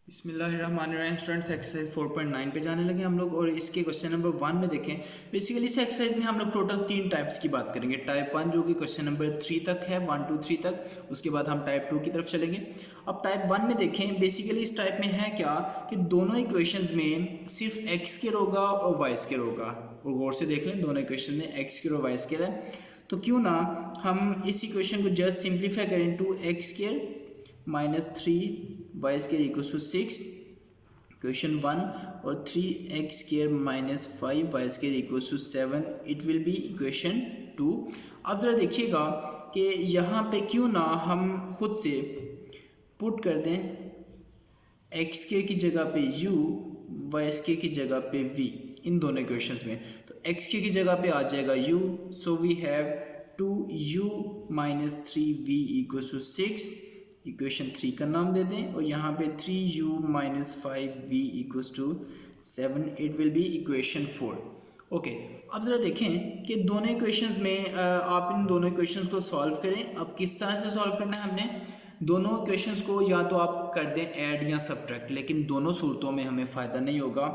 बिस्मिल्लाहिर्रहमानिर्रहीम। Students exercise 4.9 पे जाने लगे हम लोग और इसके क्वेश्चन नंबर 1 में देखें। बेसिकली इस एक्सरसाइज में हम लोग टोटल 3 टाइप्स की बात करेंगे। टाइप 1 जो कि क्वेश्चन नंबर 3 तक है, 1 2 3 तक। उसके बाद हम टाइप 2 की तरफ चलेंगे। अब टाइप 1 में देखें, बेसिकली इस टाइप में है क्या कि दोनों इक्वेशंस में सिर्फ एक्स स्क्वायर होगा और वाई स्क्वायर होगा। और गौर से देख लें, दोनों इक्वेशन में एक्स स्क्वायर और वाई स्क्वायर है। तो क्यों ना हम इस इक्वेशन को जस्ट सिंप्लीफाई करें to x square minus 3 y square equal to 6 equation 1 और 3x square minus 5y square equal to 7 it will be equation 2। अब ज़रा देखिएगा कि यहाँ पे क्यों ना हम खुद से पुट कर दें x स्क्वायर की जगह पे u, y स्क्वायर की जगह पे v इन दोनों इक्वेशंस में। तो x स्क्वायर की जगह पे आ जाएगा u, so we have 2u minus 3v equal to 6। Equation 3 का नाम दे दें और यहाँ पे 3u minus 5v equals to 7 it will be equation 4। Okay, अब ज़रा देखें कि दोनों इक्वेशंस में आप इन दोनों इक्वेशंस को सॉल्व करें। अब किस तरह से सॉल्व करना है हमने, दोनों इक्वेशंस को या तो आप कर दें ऐड या सब्ट्रैक्ट, लेकिन दोनों सूरतों में हमें फ़ायदा नहीं होगा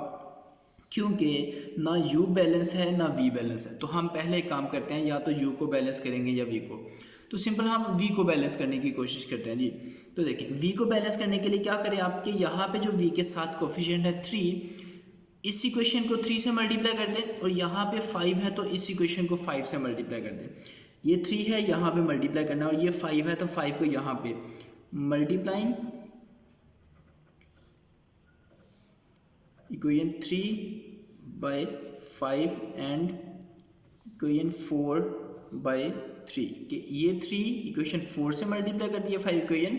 क्योंकि ना u बैलेंस है ना v बैलेंस है। तो हम पहले एक काम करते हैं, या तो u को बैलेंस करेंगे या v को। तो सिंपल हम v को बैलेंस करने की कोशिश करते हैं जी। तो देखिए v को बैलेंस करने के लिए क्या करें, आपके यहाँ पे जो v के साथ कोफिशिएंट है 3, इस इक्वेशन को 3 से मल्टीप्लाई कर दें और यहाँ पे 5 है तो इस इक्वेशन को 5 से मल्टीप्लाई कर दें। ये 3 है, यहाँ पे मल्टीप्लाई करना और ये 5 है तो 5 को यहाँ पे multiplying equation 3 by 5 and equation 4 by 3 कि ये 3 इक्वेशन 4 से मल्टीप्लाई कर दिया, 5 इक्वेशन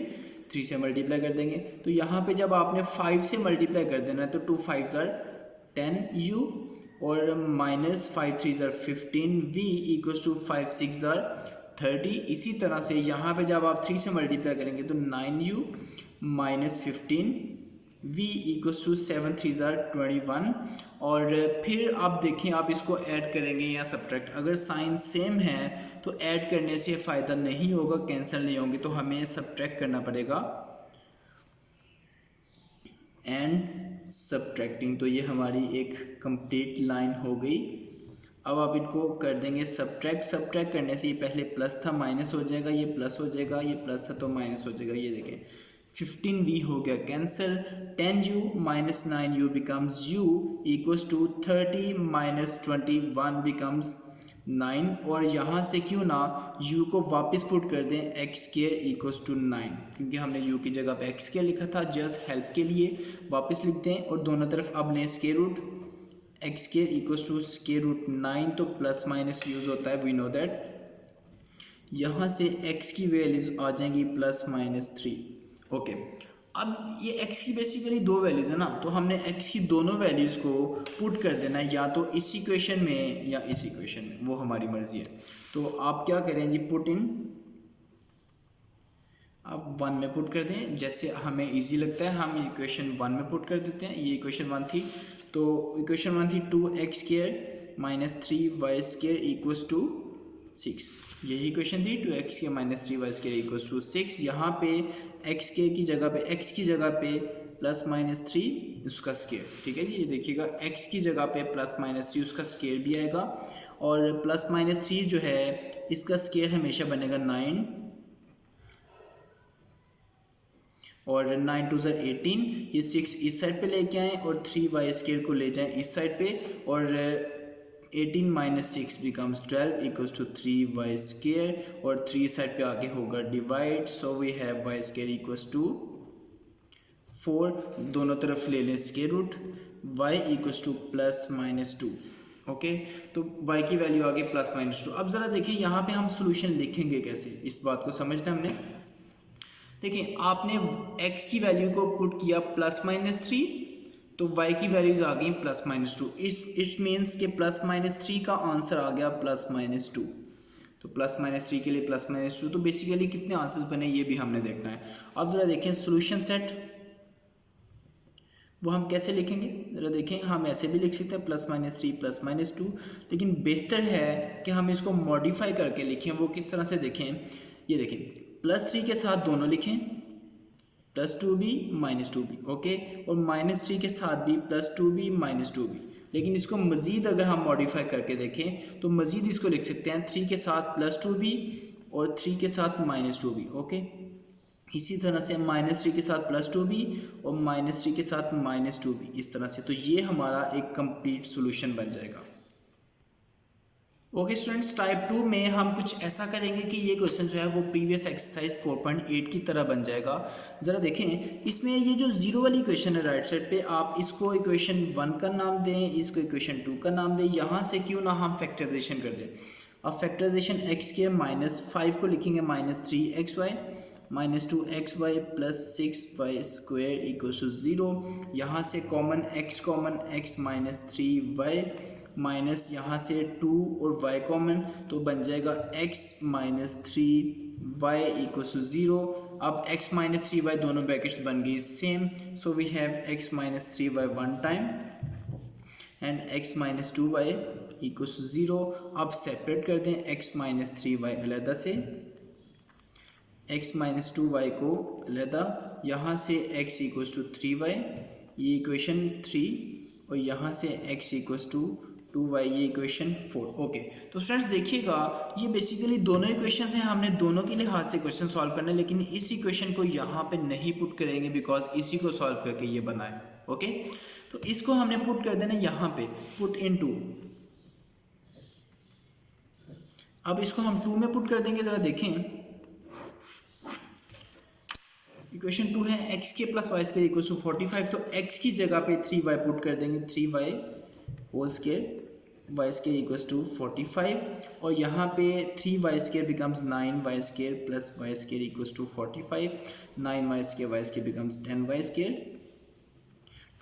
3 से मल्टीप्लाई कर देंगे। तो यहाँ पे जब आपने 5 से मल्टीप्लाई कर देना है तो 2 5s are 10u और minus 5 3s are 15v equals to 5 6s are 30। इसी तरह से यहाँ पे जब आप 3 से मल्टीप्लाई करेंगे तो 9u minus 15v equals to 7 3s are 21। और फिर आप देखें, आप इसको ऐड करेंगे या सब्ट्रैक्ट, अगर साइन सेम है तो ऐड करने से फ़ायदा नहीं होगा, कैंसिल नहीं होंगे, तो हमें सब्ट्रैक्ट करना पड़ेगा एंड सब्ट्रैक्टिंग। तो ये हमारी एक कंप्लीट लाइन हो गई। अब आप इनको कर देंगे सब्ट्रैक्ट। सब्ट्रैक्ट करने से ये पहले प्लस था माइनस हो जाएगा, ये प्लस हो जाएगा, ये प्लस था तो माइनस हो जाएगा। ये देखें 15v हो गया cancel, 10u minus 9u becomes u equals to 30 minus 21 becomes 9। और यहाँ से क्यों ना u को वापस पुट कर दें एक्स स्क्वायर इक्वल्स टू 9, क्योंकि हमने u की जगह पे एक्स स्क्वायर लिखा था। जस्ट हेल्प के लिए वापस लिख दें और दोनों तरफ अब लें square root. X square equals to square root 9, तो प्लस माइनस यूज़ होता है, वी नो दैट। यहाँ से x की वैल्यूज़ आ जाएंगी प्लस माइनस 3। ओके, अब ये x की बेसिकली दो वैल्यूज़ है ना, तो हमने x की दोनों वैल्यूज़ को पुट कर देना है, या तो इस इक्वेशन में या इस इक्वेशन में, वो हमारी मर्ज़ी है। तो आप क्या करें जी, पुट इन, आप 1 में पुट कर दें, जैसे हमें इजी लगता है हम इक्वेशन 1 में पुट कर देते हैं। ये इक्वेशन 1 थी, तो इक्वेशन 1 थी 2x square minus 3y square equals to 6। यही इक्वेशन थी 2x square minus 3y square equals to 6। यहाँ पे x के की जगह पे, x की जगह पे प्लस माइनस 3 उसका स्क्वायर, ठीक है जी। ये देखिएगा x की जगह पे प्लस माइनस 3 उसका स्क्वायर भी आएगा, और प्लस माइनस 3 जो है इसका स्क्वायर हमेशा बनेगा 9, और 9 2 18। ये 6 इस साइड पे लेके आएँ और 3y स्क्वायर को ले जाएं इस साइड पे, और 18 minus 6 becomes 12 equals to 3y square, और 3 साइड पे आगे होगा divide, so we have y square equals to 4। दोनों तरफ ले लें square root, y equals to plus minus 2। Okay, तो y की वैल्यू आ गई प्लस माइनस 2। अब ज़रा देखिए यहाँ पे हम सोल्यूशन लिखेंगे कैसे, इस बात को समझना हमने। देखिए आपने x की वैल्यू को पुट किया प्लस माइनस 3, तो y की वैल्यूज आ गई प्लस माइनस 2। इट्स मीन्स के प्लस माइनस 3 का आंसर आ गया प्लस माइनस 2। तो प्लस माइनस 3 के लिए प्लस माइनस 2, तो बेसिकली कितने आंसर्स बने ये भी हमने देखना है। अब ज़रा देखें सोल्यूशन सेट, वो हम कैसे लिखेंगे, ज़रा देखें। हम ऐसे भी लिख सकते हैं प्लस माइनस 3 प्लस माइनस 2, लेकिन बेहतर है कि हम इसको मॉडिफाई करके लिखें। वो किस तरह से देखें, ये देखें, प्लस 3 के साथ दोनों लिखें, +2b -2b, ओके। और -3 के साथ भी +2b -2b। लेकिन इसको मज़ीद अगर हम मॉडिफाई करके देखें तो मज़ीद इसको लिख सकते हैं 3 के साथ +2b और 3 के साथ -2b, ओके। इसी तरह से -3 के साथ +2b और -3 के साथ -2b, इस तरह से। तो ये हमारा एक कंप्लीट सोल्यूशन बन जाएगा। ओके स्टूडेंट्स, टाइप 2 में हम कुछ ऐसा करेंगे कि ये क्वेश्चन जो है वो प्रीवियस एक्सरसाइज 4.8 की तरह बन जाएगा। ज़रा देखें, इसमें ये जो जीरो वाली इक्वेशन है राइट साइड पे, आप इसको इक्वेशन 1 का नाम दें, इसको इक्वेशन 2 का नाम दें। यहाँ से क्यों ना हम फैक्टराइजेशन कर दें। अब फैक्टराइजेशन x² -5 को लिखेंगे -3xy -2xy + 6y² = 0। यहाँ से कॉमन x -3y माइनस यहाँ से 2 और y कॉमन, तो बन जाएगा x -3y = 0। अब x -3y दोनों ब्रैकेट्स बन गई same, so we have x -3y one time and x -2y = 0। अब सेपरेट कर दें x -3y अलग से, x -2y को अलग, यहाँ से x = 3y, ये इक्वेशन 3, और यहाँ से x = 2y, ये इक्वेशन 4, ओके। तो स्टूडेंट्स देखिएगा, ये बेसिकली दोनों इक्वेशंस हैं, हमने दोनों के लिहाज से क्वेश्चन सॉल्व करना है, लेकिन इस इक्वेशन को यहाँ पे नहीं पुट करेंगे बिकॉज इसी को सॉल्व करके ये बना है, ओके। तो इसको हमने पुट कर देना यहाँ पे, पुट इनटू। अब इसको हम 2 में पुट कर देंगे। ज़रा देखें, इक्वेशन 2 है x² + y² = 45, तो x की जगह पे 3y पुट कर देंगे, 3y होल स्क्वायर, y² = 45, और यहाँ पे 3y² becomes 9y² + y² = 45, 9y² y² becomes 10y²,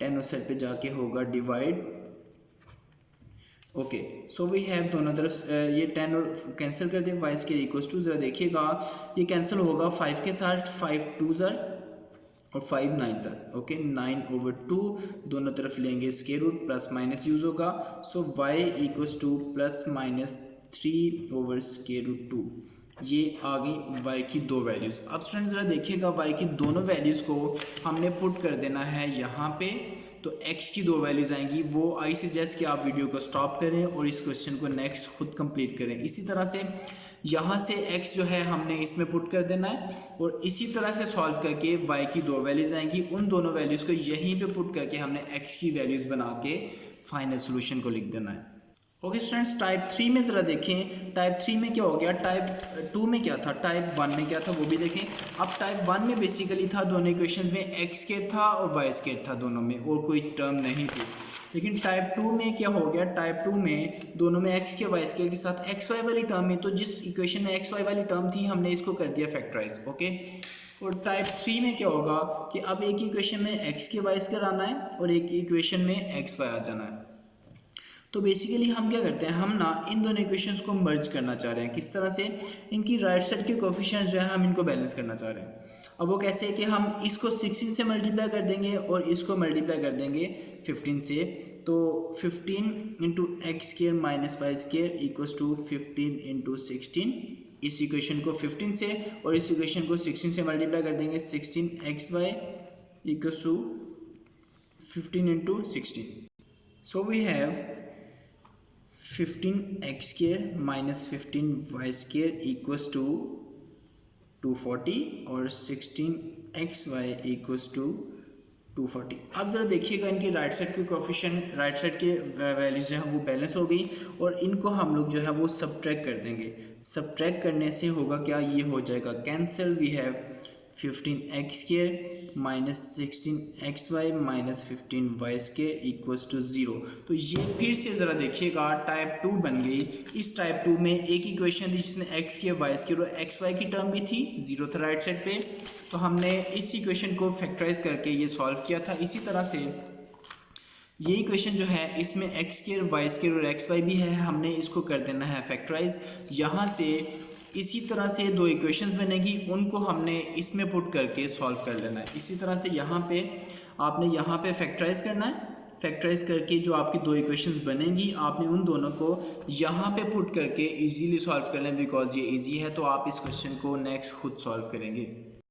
10 उस साइड पे जाके होगा divide, okay. So we have दोनों तरफ ये 10 और कैंसिल कर दें, y² = ज़रा देखिएगा ये कैंसिल होगा 5 के साथ, 5 2s और 5 9s, ओके। 9/2 दोनों तरफ लेंगे square root, plus minus use होगा, सो y = +3/√2। ये आ गई y की दो वैल्यूज़। अब स्टूडेंट्स ज़रा देखिएगा, y की दोनों वैल्यूज़ को हमने पुट कर देना है यहाँ पे, तो x की दो वैल्यूज़ आएंगी। वो आई सजेस्ट कि आप वीडियो को स्टॉप करें और इस क्वेश्चन को नेक्स्ट खुद कंप्लीट करें। इसी तरह से यहाँ से x जो है हमने इसमें पुट कर देना है, और इसी तरह से सॉल्व करके y की दो वैल्यूज़ आएंगी, उन दोनों वैल्यूज़ को यहीं पे पुट करके हमने x की वैल्यूज़ बना के फाइनल सोल्यूशन को लिख देना है। ओके स्टूडेंट्स, टाइप 3 में ज़रा देखें, टाइप 3 में क्या हो गया, टाइप 2 में क्या था, टाइप 1 में क्या था वो भी देखें। अब टाइप 1 में बेसिकली था दोनों इक्वेशंस में x² था और y² था दोनों में, और कोई टर्म नहीं थी। लेकिन टाइप 2 में क्या हो गया, टाइप 2 में दोनों में x के y² के साथ xy वाली टर्म है, तो जिस इक्वेशन में xy वाली टर्म थी हमने इसको कर दिया फैक्टराइज, ओके। और टाइप 3 में क्या होगा कि अब एक इक्वेशन में x के y² आना है और एक इक्वेशन में xy आ जाना है। तो बेसिकली हम क्या करते हैं, हम ना इन दोनों इक्वेशंस को मर्ज करना चाह रहे हैं। किस तरह से, इनकी राइट साइड के कोफिशिएंट जो है हम इनको बैलेंस करना चाह रहे हैं। अब वो कैसे है कि हम इसको 16 से मल्टीप्लाई कर देंगे और इसको मल्टीप्लाई कर देंगे 15 से, तो 15 × x² - y² = 15 × 16। इस इक्वेशन को 15 से और इस इक्वेशन को 16 से मल्टीप्लाई कर देंगे, 16xy = 15 × 16। So we have 15x² - 15y² = 240 और 16xy = 240। अब ज़रा देखिएगा, इनके राइट साइड के कोफिशिएंट, राइट साइड के वैल्यूज जो है वो बैलेंस हो गई, और इनको हम लोग जो है वो सब्ट्रैक्ट कर देंगे। सब्ट्रैक्ट करने से होगा क्या, ये हो जाएगा cancel. We have 15x² - 16xy - 15y² = 0। तो ये फिर से ज़रा देखिएगा टाइप 2 बन गई। इस टाइप 2 में एक इक्वेशन थी जिसमें x² y² और xy की टर्म भी थी, 0 था राइट साइड पे, तो हमने इस इक्वेशन को फैक्टराइज करके ये सॉल्व किया था। इसी तरह से ये इक्वेशन जो है इसमें x² y² और xy भी है, हमने इसको कर देना है फैक्टराइज। यहाँ से इसी तरह से दो इक्वेशंस बनेगी, उनको हमने इसमें पुट करके सॉल्व कर लेना है। इसी तरह से यहाँ पे आपने यहाँ पे फैक्टराइज करना है, फैक्टराइज करके जो आपकी दो इक्वेशंस बनेंगी आपने उन दोनों को यहाँ पे पुट करके इजीली सॉल्व कर लें, बिकॉज ये इजी है। तो आप इस क्वेश्चन को नेक्स्ट खुद सॉल्व करेंगे।